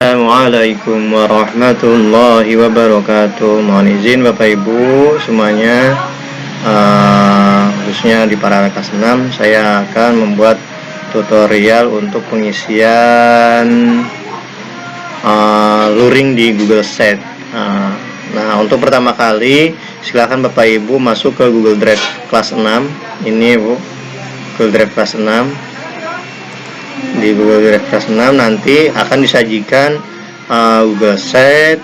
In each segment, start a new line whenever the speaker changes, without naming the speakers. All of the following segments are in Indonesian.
Assalamualaikum warahmatullahi wabarakatuh. Mohon izin Bapak Ibu semuanya, khususnya di para kelas 6, saya akan membuat tutorial untuk pengisian luring di Google Sheet. Nah, untuk pertama kali silakan Bapak Ibu masuk ke Google Drive kelas 6. Ini Bu, Google Drive kelas 6. Di Google Drive kelas 6 nanti akan disajikan Google Sheet,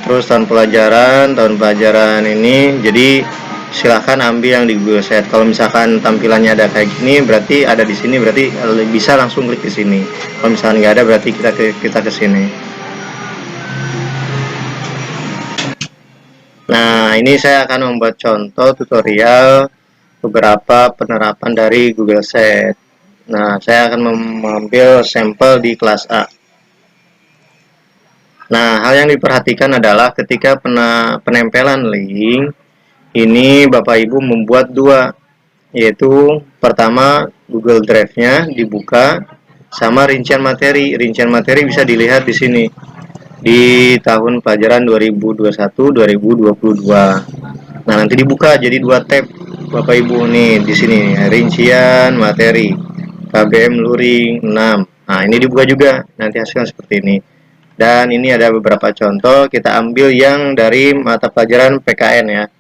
terus tahun pelajaran ini. Jadi silahkan ambil yang di Google Sheet. Kalau misalkan tampilannya ada kayak gini, berarti ada di sini, berarti bisa langsung klik di sini. Kalau misalkan nggak ada, berarti kita ke sini. Nah, ini saya akan membuat contoh tutorial beberapa penerapan dari Google Sheet. Nah, saya akan mengambil sampel di kelas A. Nah, hal yang diperhatikan adalah ketika penempelan link, ini Bapak Ibu membuat dua, yaitu pertama Google Drive-nya dibuka, sama rincian materi. Rincian materi bisa dilihat di sini, di tahun pelajaran 2021-2022. Nah, nanti dibuka jadi dua tab Bapak Ibu nih di sini, rincian materi KBM luring 6. Nah, ini dibuka juga, nanti hasilnya seperti ini. Dan ini ada beberapa contoh, kita ambil yang dari mata pelajaran PKN ya.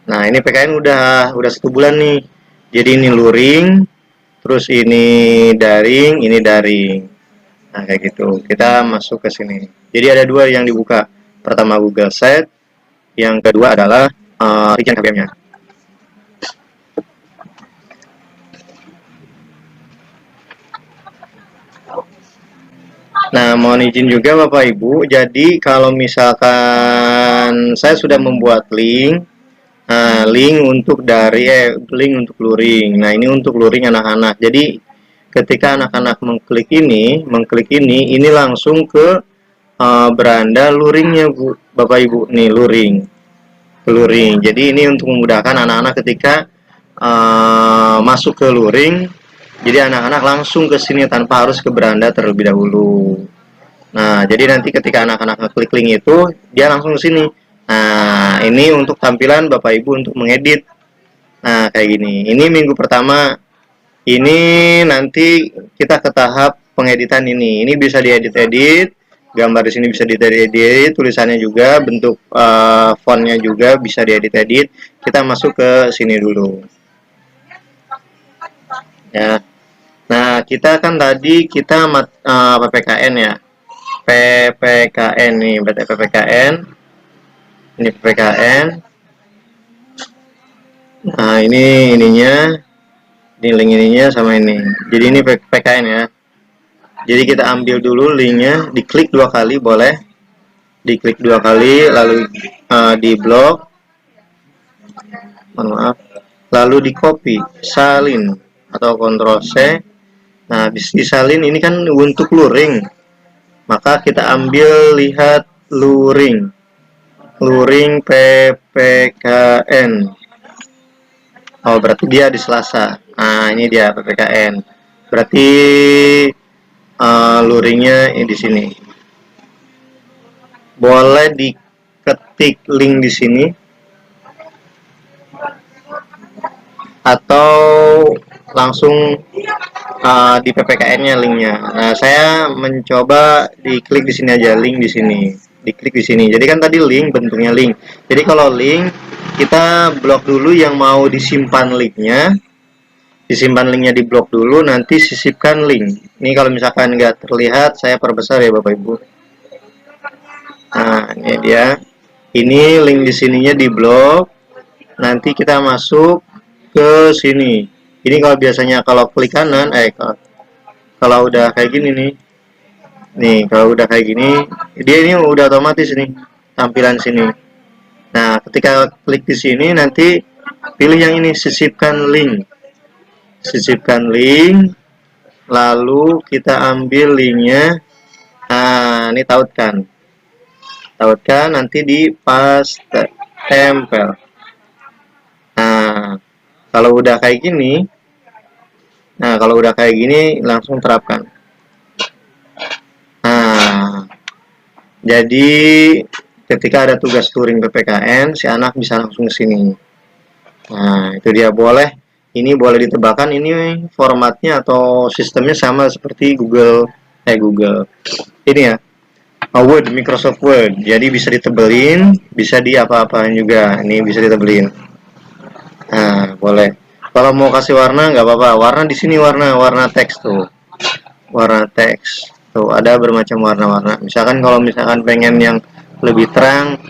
Nah, ini PKN udah 1 bulan nih. Jadi ini luring, terus ini daring, ini daring. Nah, kayak gitu. Kita masuk ke sini. Jadi ada dua yang dibuka. Pertama Google Sheet, yang kedua adalah rincian KBM-nya. Nah, mohon izin juga Bapak Ibu. Jadi kalau misalkan saya sudah membuat link, link untuk link untuk luring. Nah, ini untuk luring anak-anak. Jadi ketika anak-anak mengklik ini langsung ke beranda luringnya Bu, Bapak Ibu. Nih luring. Jadi ini untuk memudahkan anak-anak ketika masuk ke luring. Jadi anak-anak langsung ke sini tanpa harus ke beranda terlebih dahulu. Nah, jadi nanti ketika anak-anak ngeklik link itu, dia langsung ke sini. Nah, ini untuk tampilan Bapak Ibu untuk mengedit. Nah, kayak gini. Ini minggu pertama. Ini nanti kita ke tahap pengeditan ini. Ini bisa diedit-edit. Gambar di sini bisa diedit, tulisannya juga, bentuk fontnya juga bisa diedit-edit. Kita masuk ke sini dulu. Ya. Nah, kita kan tadi kita PPKN ya. PPKN nih, berarti PPKN. Ini PPKN. Nah, ini ininya. Ini link ininya sama ini. Jadi ini PPKN ya. Jadi kita ambil dulu linknya, diklik 2 kali boleh. Diklik 2 kali, lalu di blok. Mohon maaf. Lalu di copy, salin atau Ctrl C. Nah, disalin ini kan untuk luring. Maka kita ambil lihat luring PPKN. Oh, berarti dia di Selasa. Nah, ini dia PPKN. Berarti luringnya di sini. Boleh diketik link di sini atau langsung di PPKN-nya linknya. Nah, saya mencoba diklik di sini aja, link di sini. Diklik di sini. Jadi kan tadi link bentuknya link. Jadi kalau link kita blok dulu yang mau disimpan linknya. Disimpan linknya di blok dulu, nanti sisipkan link. Ini kalau misalkan nggak terlihat, saya perbesar ya Bapak Ibu. Nah, ini dia. Ini link di sininya di blok. Nanti kita masuk ke sini. Ini kalau biasanya kalau klik kanan, kalau udah kayak gini nih, kalau udah kayak gini, dia ini udah otomatis nih tampilan sini. Nah, ketika klik di sini nanti pilih yang ini, sisipkan link, lalu kita ambil linknya. Nah, ini tautkan, nanti di paste, tempel. Nah, kalau udah kayak gini, langsung terapkan. Nah, Jadi ketika ada tugas touring PPKN, si anak bisa langsung ke sini. Nah, itu dia. Boleh, ini boleh ditebakkan, ini formatnya atau sistemnya sama seperti Google ini ya, Word, Microsoft Word. Jadi bisa ditebelin, bisa di apa-apain juga. Ini bisa ditebelin. Nah, boleh. Kalau mau kasih warna nggak apa-apa. Warna di sini warna teks tuh. Warna teks. Tuh ada bermacam warna-warna. Misalkan kalau misalkan pengen yang lebih terang,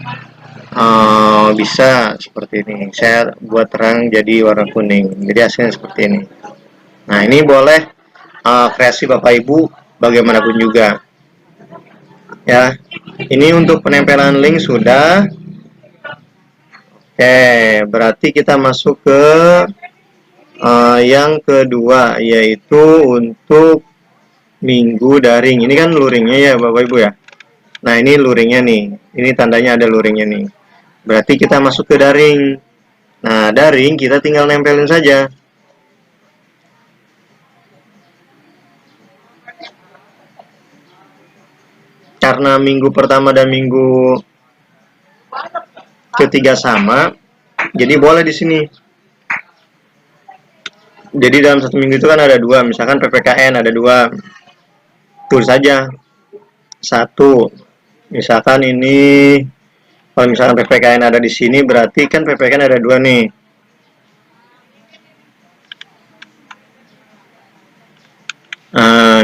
bisa seperti ini. Saya buat terang jadi warna kuning. Jadi hasilnya seperti ini. Nah, ini boleh kreasi Bapak Ibu bagaimanapun juga. Ya, ini untuk penempelan link sudah. Oke, berarti kita masuk ke yang kedua, yaitu untuk minggu daring. Ini kan luringnya ya Bapak Ibu ya. Nah, ini luringnya nih. Ini tandanya ada luringnya nih. Berarti kita masuk ke daring. Nah, daring kita tinggal nempelin saja. Karena minggu pertama dan minggu ketiga sama, jadi boleh di sini. Jadi dalam satu minggu itu kan ada dua, misalkan PPKN ada dua, tulis saja satu. Misalkan ini, kalau misalkan PPKN ada di sini, berarti kan PPKN ada dua nih.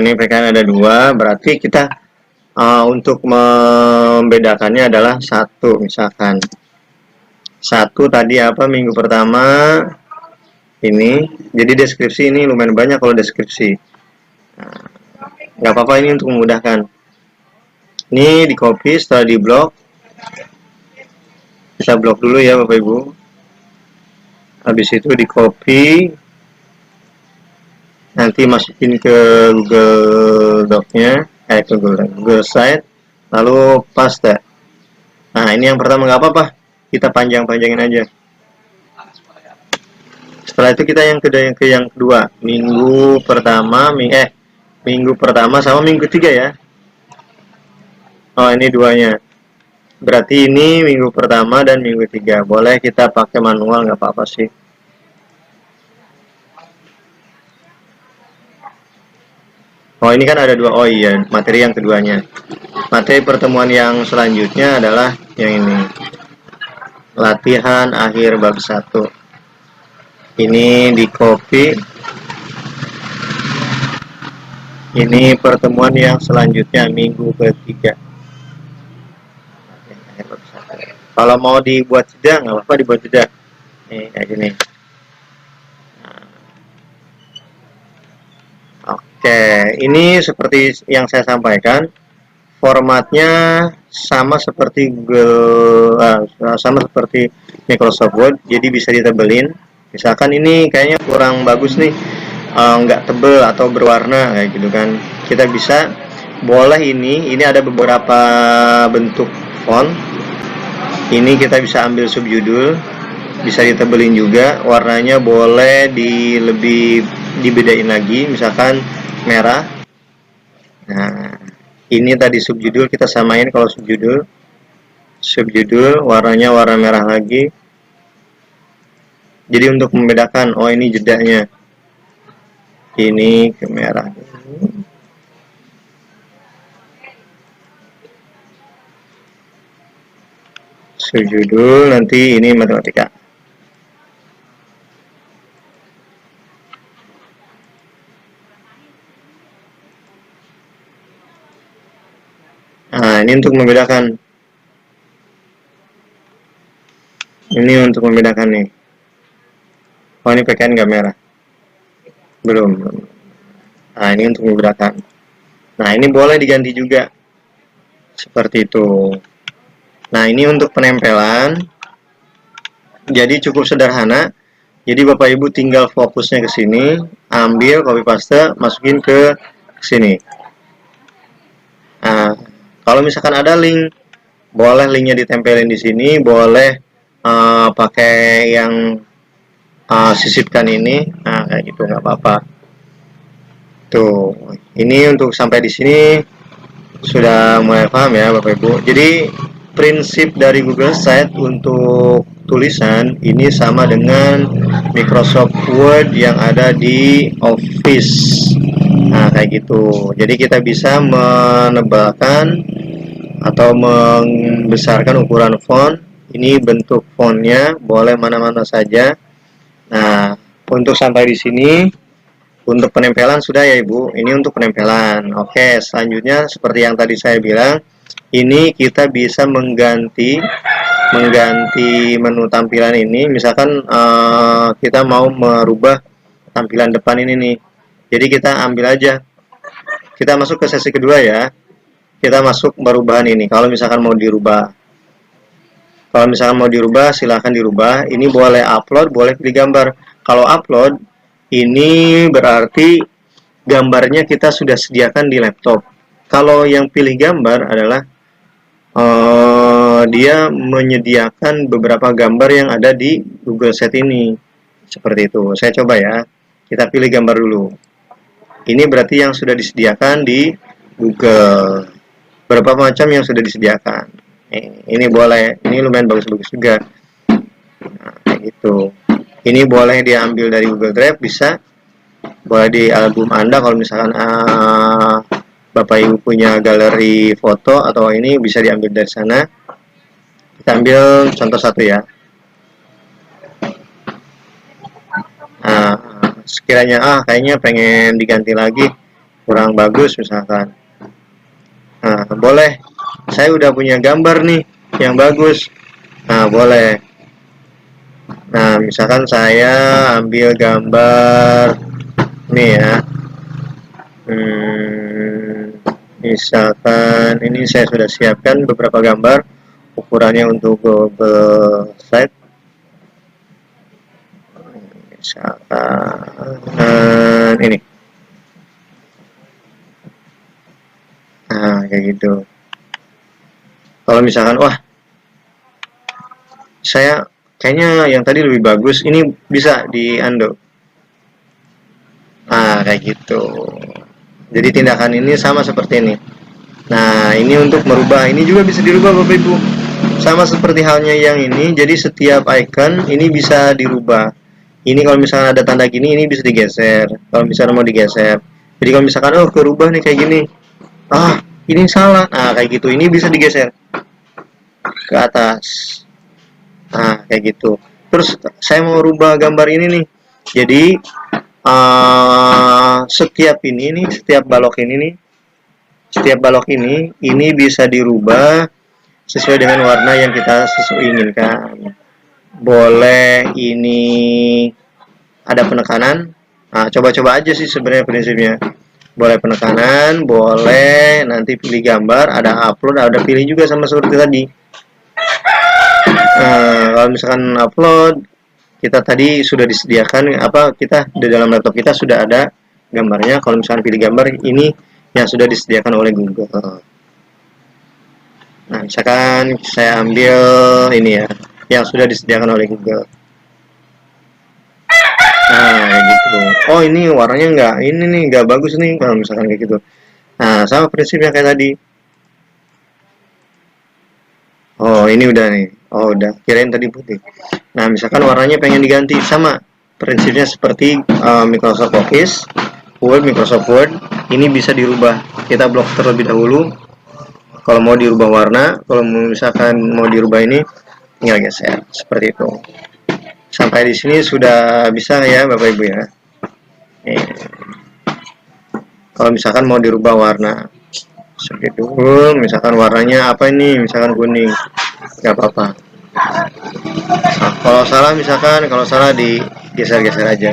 Ini PPKN ada dua, berarti kita untuk membedakannya adalah satu, misalkan satu tadi apa minggu pertama ini. Jadi deskripsi ini lumayan banyak kalau deskripsi. Nggak apa-apa, ini untuk memudahkan. Ini di copy, setelah di blok, kita blok dulu ya Bapak Ibu. Habis itu di copy, nanti masukin ke Google Doc-nya, ke Google Site, lalu paste. Nah, ini yang pertama nggak apa-apa, kita panjang-panjangin aja. Setelah itu kita yang kedua, minggu pertama sama minggu ketiga ya. Oh, ini duanya. Berarti ini minggu pertama dan minggu ketiga. Boleh kita pakai manual, nggak apa-apa sih. Oh, ini kan ada dua. Oh iya, materi yang keduanya. Materi pertemuan yang selanjutnya adalah yang ini. Latihan akhir bab 1. Ini di copy. Ini pertemuan yang selanjutnya minggu ketiga. Kalau mau dibuat jeda nggak apa-apa, dibuat jeda. Nih kayak gini. Oke, ini seperti yang saya sampaikan. Formatnya sama seperti sama seperti Microsoft Word, jadi bisa ditebelin. Misalkan ini kayaknya kurang bagus nih, nggak tebel atau berwarna kayak gitu kan, kita bisa boleh ini ada beberapa bentuk font. Ini kita bisa ambil subjudul, bisa ditebelin juga, warnanya boleh lebih dibedain lagi, misalkan merah. Nah, ini tadi subjudul kita samain. Kalau subjudul warnanya warna merah lagi. Jadi untuk membedakan, oh ini jedanya, ini ke merah. Subjudul nanti ini matematika. Nah, ini untuk membedakan. Ini untuk membedakan nih. Oh, ini PKN nggak merah. Belum. Nah, ini untuk membedakan. Nah, ini boleh diganti juga. Seperti itu. Nah, ini untuk penempelan. Jadi cukup sederhana. Jadi Bapak Ibu tinggal fokusnya ke sini, ambil copy paste, masukin ke sini. Nah, kalau misalkan ada link, boleh linknya ditempelin di sini, boleh pakai yang sisipkan ini. Nah, kayak gitu nggak apa-apa. Tuh, ini untuk sampai di sini Sudah mulai paham ya Bapak Ibu. Jadi prinsip dari Google Sheet untuk tulisan ini sama dengan Microsoft Word yang ada di Office. Nah, kayak gitu. Jadi kita bisa menebalkan atau membesarkan ukuran font. Ini bentuk fontnya boleh mana-mana saja. Nah, untuk sampai di sini untuk penempelan sudah ya Ibu. Ini untuk penempelan. Oke, selanjutnya seperti yang tadi saya bilang, ini kita bisa mengganti menu tampilan ini. Misalkan kita mau merubah tampilan depan ini nih. Jadi kita ambil aja. Kita masuk ke sesi kedua ya. Kita masuk perubahan ini. Kalau misalkan mau dirubah. Kalau misalkan mau dirubah, silahkan dirubah. Ini boleh upload, boleh pilih gambar. Kalau upload, ini berarti gambarnya kita sudah sediakan di laptop. Kalau yang pilih gambar adalah dia menyediakan beberapa gambar yang ada di Google Sheet ini. Seperti itu. Saya coba ya. Kita pilih gambar dulu. Ini berarti yang sudah disediakan di Google. Berapa macam yang sudah disediakan. Ini boleh. Ini lumayan bagus-bagus juga. Nah, kayak gitu. Ini boleh diambil dari Google Drive, bisa. Boleh di album Anda kalau misalkan Bapak Ibu punya galeri foto atau ini bisa diambil dari sana. Kita ambil contoh satu ya. Nah, sekiranya kayaknya pengen diganti lagi, kurang bagus misalkan. Nah, boleh. Saya udah punya gambar nih yang bagus. Nah, boleh. Nah, misalkan saya ambil gambar nih ya. Misalkan ini saya sudah siapkan beberapa gambar ukurannya untuk Google Sheet. Misalkan ini. Nah, kayak gitu. Kalau misalkan wah, saya kayaknya yang tadi lebih bagus, ini bisa di undo. Nah, kayak gitu. Jadi tindakan ini sama seperti ini. Nah, ini untuk merubah. Ini juga bisa dirubah Bapak Ibu. Sama seperti halnya yang ini. Jadi setiap icon ini bisa dirubah. Ini kalau misalnya ada tanda gini, ini bisa digeser. Kalau misalnya mau digeser. Jadi kalau misalkan kerubah nih kayak gini. Ini salah. Nah, kayak gitu. Ini bisa digeser ke atas. Nah, kayak gitu. Terus saya mau rubah gambar ini nih. Jadi setiap balok ini bisa dirubah sesuai dengan warna yang kita inginkan. Boleh ini ada penekanan. Nah, coba-coba aja sih sebenarnya prinsipnya. Boleh penekanan, boleh nanti pilih gambar, ada upload, ada pilih juga sama seperti tadi. Kalau misalkan upload, kita tadi sudah disediakan kita di dalam laptop kita sudah ada gambarnya. Kalau misalkan pilih gambar, ini yang sudah disediakan oleh Google. Nah, misalkan saya ambil ini ya, yang sudah disediakan oleh Google. Nah, kayak gitu. Oh, ini warnanya nggak bagus nih kalau misalkan kayak gitu. Nah, sama prinsipnya kayak tadi. Oh, ini udah nih. Oh, udah. Kirain tadi putih. Nah, misalkan warnanya pengen diganti, sama prinsipnya seperti Microsoft Office, Microsoft Word. Ini bisa dirubah. Kita blok terlebih dahulu. Kalau mau dirubah warna, kalau misalkan mau dirubah ini, tinggal geser. Seperti itu. Sampai di sini sudah bisa ya, Bapak Ibu ya. Kalau misalkan mau dirubah warna. Seperti itu. Misalkan warnanya apa ini? Misalkan kuning. Nggak apa-apa. Nah, kalau salah digeser-geser aja.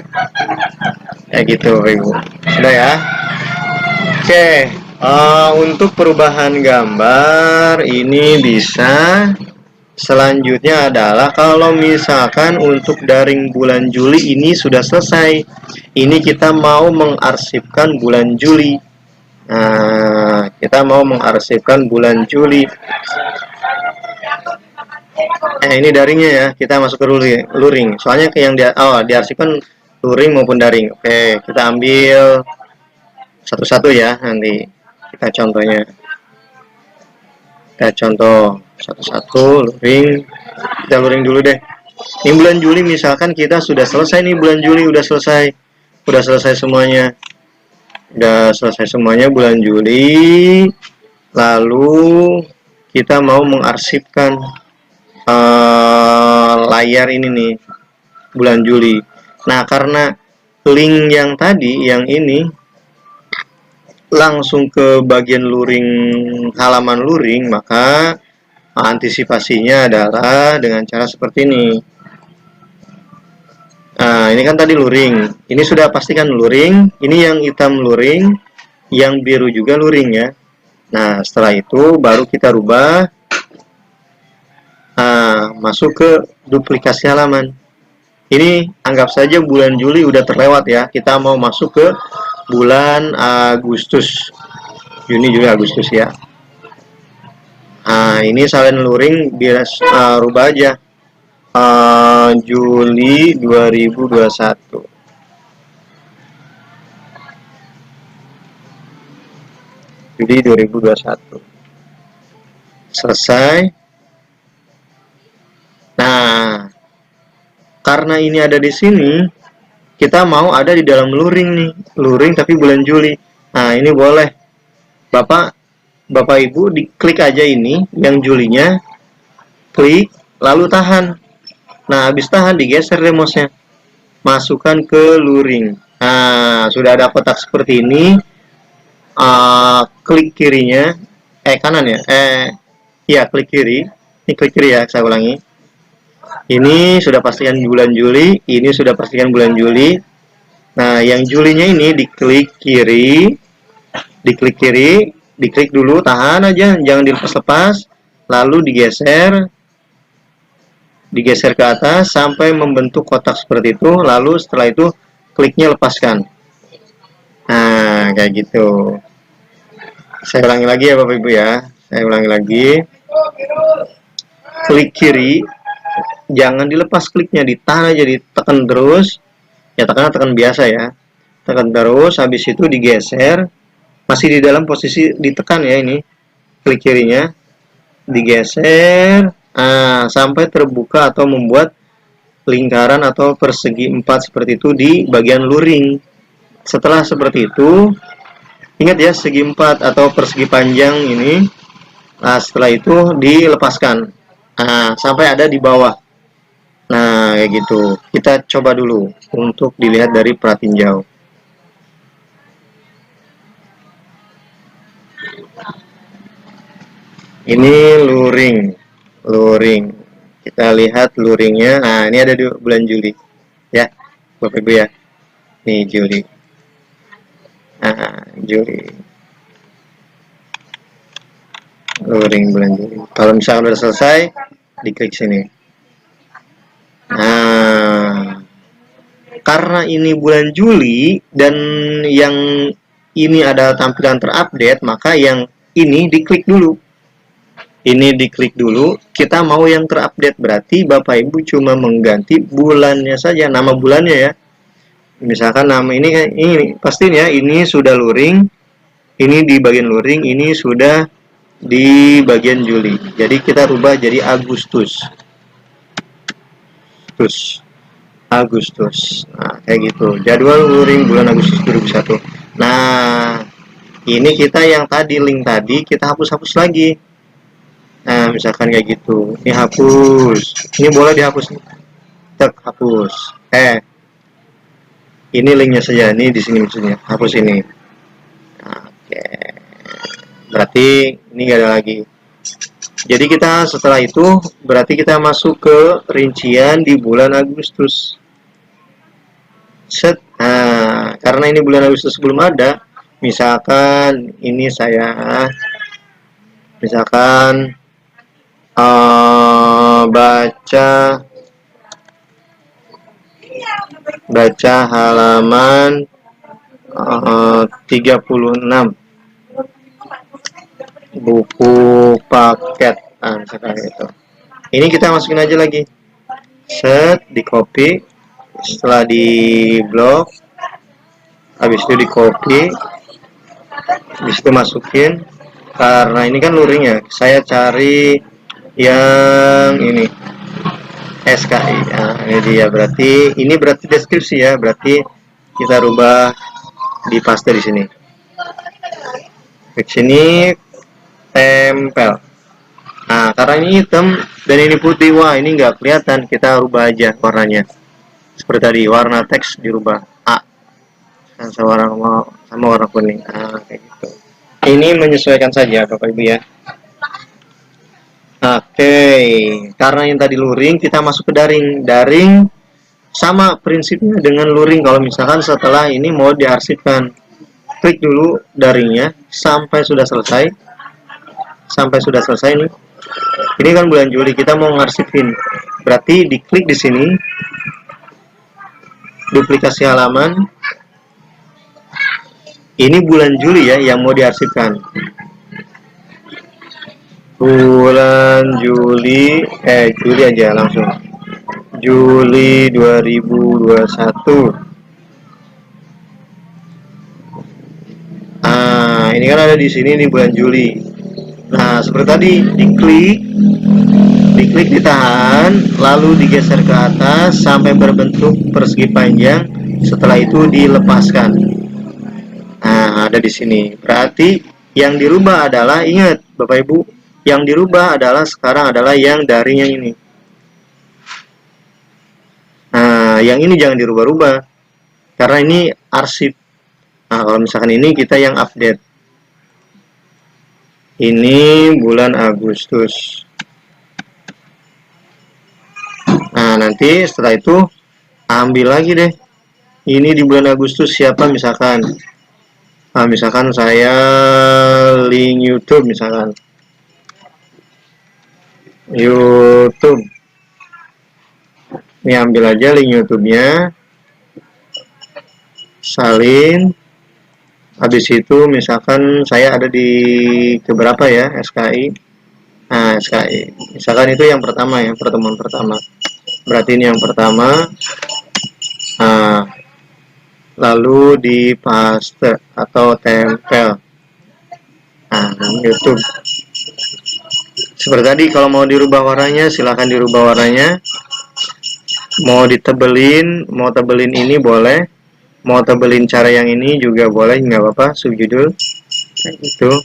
Kayak gitu, Bapak Ibu. Sudah ya. Oke, untuk perubahan gambar ini bisa. Selanjutnya adalah kalau misalkan untuk daring bulan Juli ini sudah selesai. Ini kita mau mengarsipkan bulan Juli. Nah, kita mau mengarsipkan bulan Juli. Ini daringnya ya, kita masuk ke luring. Soalnya yang diarsipkan luring maupun daring. Oke, kita ambil satu-satu ya nanti kita contohnya. Kita contoh satu-satu luring. Kita luring dulu deh. Ini bulan Juli misalkan kita sudah selesai nih, bulan Juli udah selesai semuanya. Udah selesai semuanya bulan Juli. Lalu kita mau mengarsipkan layar ini nih bulan Juli. Nah, karena link yang tadi yang ini langsung ke bagian luring, halaman luring, maka antisipasinya adalah dengan cara seperti ini. Nah, ini kan tadi luring, ini sudah pastikan luring, ini yang hitam luring, yang biru juga luring ya. Nah, setelah itu baru kita rubah, masuk ke duplikasi halaman. Ini anggap saja bulan Juli udah terlewat ya, kita mau masuk ke bulan Agustus, Juni, Juli, Agustus ya. Nah, ini salin luring biar rubah aja Juli 2021. Juli 2021. Selesai. Nah, karena ini ada di sini, kita mau ada di dalam luring nih, luring tapi bulan Juli. Nah, ini boleh Bapak Ibu diklik aja ini yang Julinya, klik lalu tahan. Nah, habis tahan digeser deh mouse-nya, masukkan ke luring. Nah, sudah ada kotak seperti ini. Klik kirinya, kanan ya, ya klik kiri. Ini klik kiri ya, saya ulangi. Ini sudah pastikan bulan Juli, ini sudah pastikan bulan Juli. Nah, yang Julinya ini diklik kiri, diklik dulu, tahan aja, jangan dilepas-lepas, lalu digeser ke atas sampai membentuk kotak seperti itu, lalu setelah itu kliknya lepaskan. Nah, kayak gitu. Saya ulangi lagi ya Bapak Ibu ya, saya ulangi lagi. Klik kiri, jangan dilepas kliknya, ditahan aja, ditekan terus ya, tekan biasa ya, tekan terus, habis itu digeser, masih di dalam posisi ditekan ya, ini klik kirinya digeser sampai terbuka atau membuat lingkaran atau persegi 4 seperti itu di bagian luring. Setelah seperti itu, ingat ya, segi 4 atau persegi panjang ini. Nah, setelah itu dilepaskan sampai ada di bawah. Nah, kayak gitu. Kita coba dulu untuk dilihat dari pratinjau. Ini luring. Kita lihat luringnya. Nah, ini ada di bulan Juli. Ya, Bapak Ibu ya. Nih Juli. Juli. Luring bulan Juli. Kalau misalkan sudah selesai, diklik sini. Nah, karena ini bulan Juli dan yang ini ada tampilan terupdate, maka yang ini diklik dulu. Ini diklik dulu. Kita mau yang terupdate, berarti Bapak Ibu cuma mengganti bulannya saja, nama bulannya ya. Misalkan nama ini pastinya ini sudah luring, ini di bagian luring, ini sudah di bagian Juli. Jadi kita rubah jadi Agustus. Nah, kayak gitu. Jadwal luring bulan Agustus 2021. Nah, ini kita yang tadi link tadi kita hapus lagi. Nah, misalkan kayak gitu. Ini hapus. Ini boleh dihapus. Tek, hapus. Ini linknya saja. Ini di sini maksudnya. Hapus ini. Oke. Berarti ini nggak ada lagi. Jadi kita setelah itu berarti kita masuk ke rincian di bulan Agustus. Nah, karena ini bulan Agustus belum ada, misalkan ini saya baca halaman 36 buku paket, misalkan itu. Ini kita masukin aja lagi, di copy, setelah di blok, habis itu di copy, habis itu masukin, Karena ini kan luring ya, saya cari yang ini SKI. Nah, ini dia, berarti ini berarti deskripsi ya, berarti kita rubah di paste di sini. Klik sini, tempel. Nah, karena ini hitam dan ini putih, wah ini nggak kelihatan, kita rubah aja warnanya. Seperti tadi, warna teks dirubah A sama warna kuning. Nah, kayak gitu. Ini menyesuaikan saja Bapak Ibu ya. Oke, karena yang tadi luring, kita masuk ke daring. Daring sama prinsipnya dengan luring. Kalau misalkan setelah ini mau diarsipkan, klik dulu daringnya sampai sudah selesai. Sampai sudah selesai nih. Ini kan bulan Juli, kita mau ngarsipin. Berarti diklik di sini, duplikasi halaman. Ini bulan Juli ya yang mau diarsipkan. Bulan Juli, Juli aja langsung. Juli 2021. Nah, ini kan ada di sini nih bulan Juli. Nah, seperti tadi diklik ditahan, lalu digeser ke atas sampai berbentuk persegi panjang. Setelah itu dilepaskan. Nah, ada di sini. Berarti yang dirubah adalah, ingat Bapak Ibu, yang dirubah adalah sekarang adalah yang daring yang ini. Nah, yang ini jangan dirubah-rubah karena ini arsip. Nah, kalau misalkan ini kita yang update. Ini bulan Agustus. Nah, nanti setelah itu ambil lagi deh. Ini di bulan Agustus siapa misalkan. Nah, misalkan saya link YouTube misalkan. YouTube. Ini ambil aja link YouTube-nya. Salin. Habis itu misalkan saya ada di keberapa ya, SKI. Nah, SKI. Misalkan itu yang pertama ya, pertemuan pertama. Berarti ini yang pertama. Nah, lalu di paste atau tempel. Nah, YouTube. Seperti tadi, kalau mau dirubah warnanya, silahkan dirubah warnanya. Mau ditebelin, mau tebelin ini boleh. Mau tebelin cara yang ini juga boleh, nggak apa-apa, subjudul. Kayak gitu.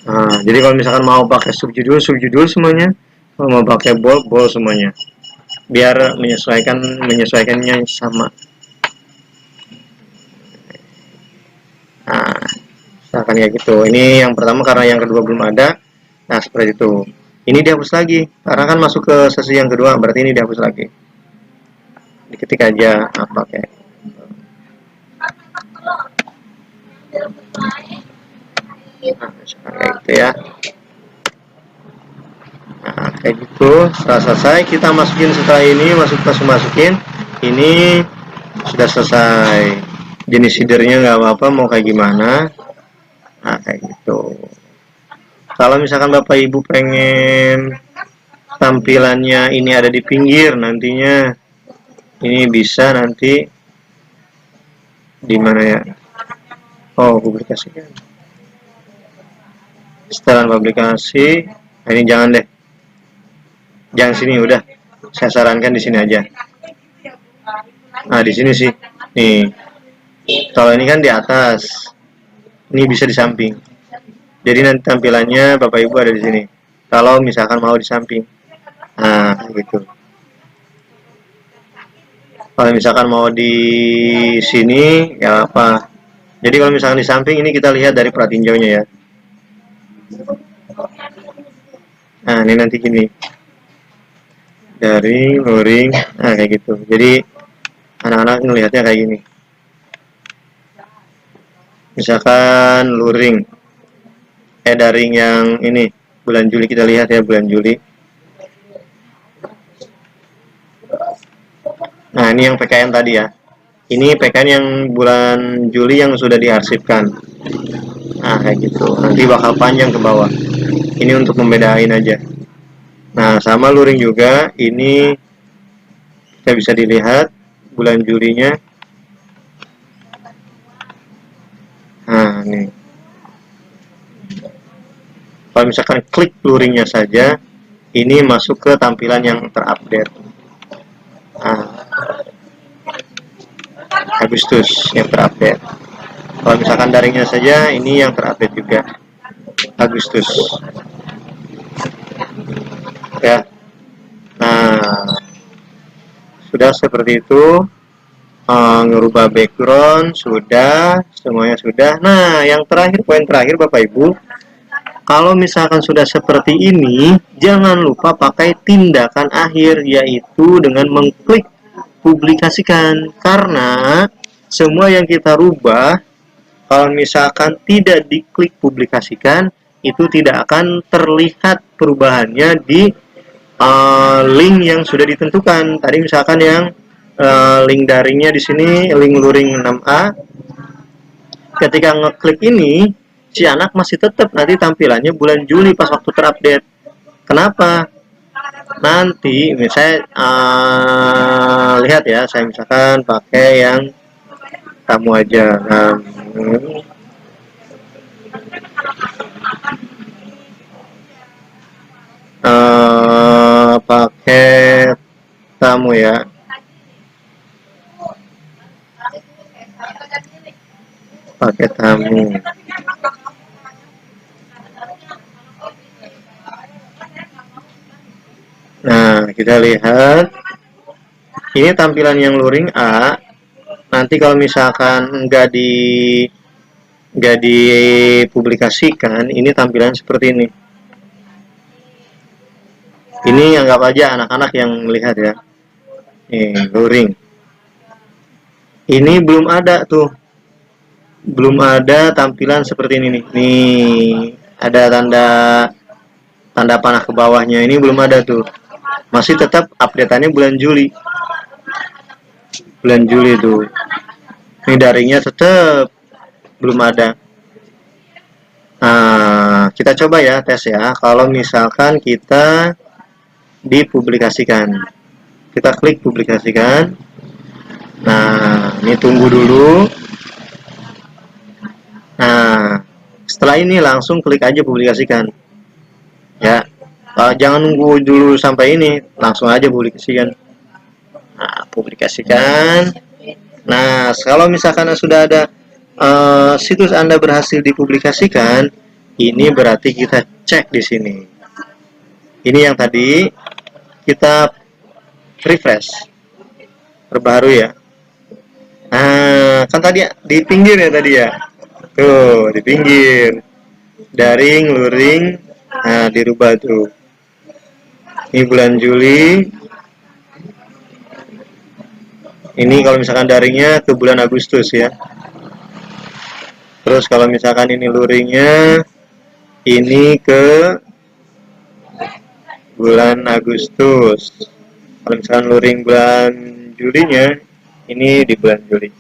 Nah, jadi kalau misalkan mau pakai subjudul, subjudul semuanya. Kalau mau pakai bold, bold semuanya. Biar menyesuaikannya sama. Nah, misalkan kayak gitu. Ini yang pertama karena yang kedua belum ada. Nah, seperti itu. Ini dihapus lagi. Karena kan masuk ke sesi yang kedua, berarti ini dihapus lagi. Diketik aja apa kayak. Nah, kayak gitu ya. Nah, kayak gitu. Setelah selesai, kita masukin setelah ini, masukin. Ini sudah selesai. Jenis headernya nggak apa-apa, mau kayak gimana. Nah, kayak gitu. Kalau misalkan Bapak Ibu pengen tampilannya ini ada di pinggir nantinya, ini bisa nanti di mana ya? Oh, publikasikan. Setelan publikasi. Nah, ini jangan deh. Jangan sini udah. Saya sarankan di sini aja. Nah, di sini sih. Nih. Kalau ini kan di atas. Ini bisa di samping. Jadi nanti tampilannya Bapak Ibu ada di sini. Kalau misalkan mau di samping. Nah, gitu. Kalau misalkan mau di sini, ya apa. Jadi kalau misalkan di samping, ini kita lihat dari pratinjaunya ya. Nah, ini nanti gini. Dari luring, nah kayak gitu. Jadi, anak-anak ngelihatnya kayak gini. Misalkan luring. Daring yang ini, bulan Juli kita lihat ya, bulan Juli. Nah, ini yang PKN tadi ya. Ini PKN yang bulan Juli yang sudah diarsipkan. Nah, kayak gitu. Nanti bakal panjang ke bawah. Ini untuk membedain aja. Nah, sama luring juga. Ini kita bisa dilihat bulan Julinya. Nah, nih. Kalau misalkan klik luringnya saja, ini masuk ke tampilan yang terupdate. Nah, Agustus yang terupdate. Kalau misalkan daringnya saja, ini yang terupdate juga, Agustus. Ya. Nah, sudah seperti itu. Ngerubah background sudah, semuanya sudah. Nah, yang terakhir, poin terakhir Bapak Ibu, kalau misalkan sudah seperti ini, jangan lupa pakai tindakan akhir, yaitu dengan mengklik publikasikan. Karena semua yang kita rubah, kalau misalkan tidak diklik publikasikan, itu tidak akan terlihat perubahannya di link yang sudah ditentukan. Tadi misalkan yang link daringnya di sini, link luring 6A. Ketika ngeklik ini, si anak masih tetap nanti tampilannya bulan Juli pas waktu terupdate. Kenapa? Nanti misalnya lihat ya, saya misalkan pakai yang kamu aja. Pakai kamu ya. Pakai tamu. Nah, kita lihat ini tampilan yang luring A. Nanti kalau misalkan nggak dipublikasikan, ini tampilan seperti ini. Ini anggap aja anak-anak yang melihat ya. Nih, luring. Ini belum ada tuh. Belum ada tampilan seperti ini nih. Nih, ada tanda panah ke bawahnya. Ini belum ada tuh. Masih tetap update-annya bulan Juli. Bulan Juli tuh. Ini daringnya tetap belum ada. Nah, kita coba ya, tes ya. Kalau misalkan kita dipublikasikan, kita klik publikasikan. Nah, ini tunggu dulu. Nah, setelah ini langsung klik aja publikasikan ya. Jangan nunggu dulu sampai ini, langsung aja publikasikan. Nah, publikasikan. Nah, kalau misalkan sudah ada situs Anda berhasil dipublikasikan, ini berarti kita cek di sini. Ini yang tadi kita refresh, terbaru ya. Nah, kan tadi di pinggir ya tadi ya. Tuh, di pinggir. Daring, luring, nah dirubah tuh. Ini bulan Juli. Ini kalau misalkan daringnya ke bulan Agustus ya. Terus kalau misalkan ini luringnya, ini ke bulan Agustus. Kalau misalkan luring bulan Julinya, ini di bulan Juli.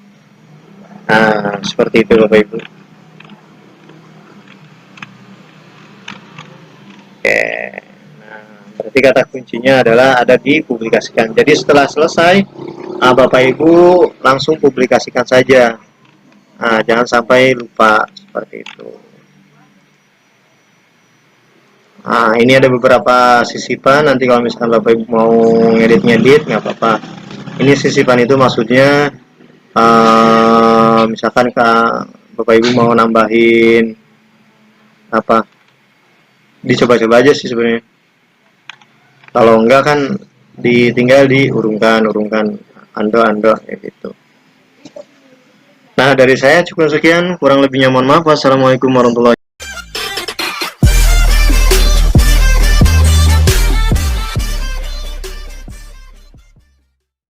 Nah, seperti itu Bapak Ibu. Oke. Nah, berarti kata kuncinya adalah ada dipublikasikan. Jadi setelah selesai, Bapak Ibu langsung publikasikan saja. Nah, jangan sampai lupa seperti itu. Nah, ini ada beberapa sisipan. Nanti kalau misalkan Bapak Ibu mau ngedit nggak apa-apa. Ini sisipan itu maksudnya misalkan Bapak Ibu mau nambahin apa, dicoba-coba aja sih sebenarnya. Kalau enggak kan ditinggal diurungkan ando kayak gitu. Nah, dari saya cukup sekian, kurang lebihnya mohon maaf. Wassalamualaikum warahmatullahi wabarakatuh.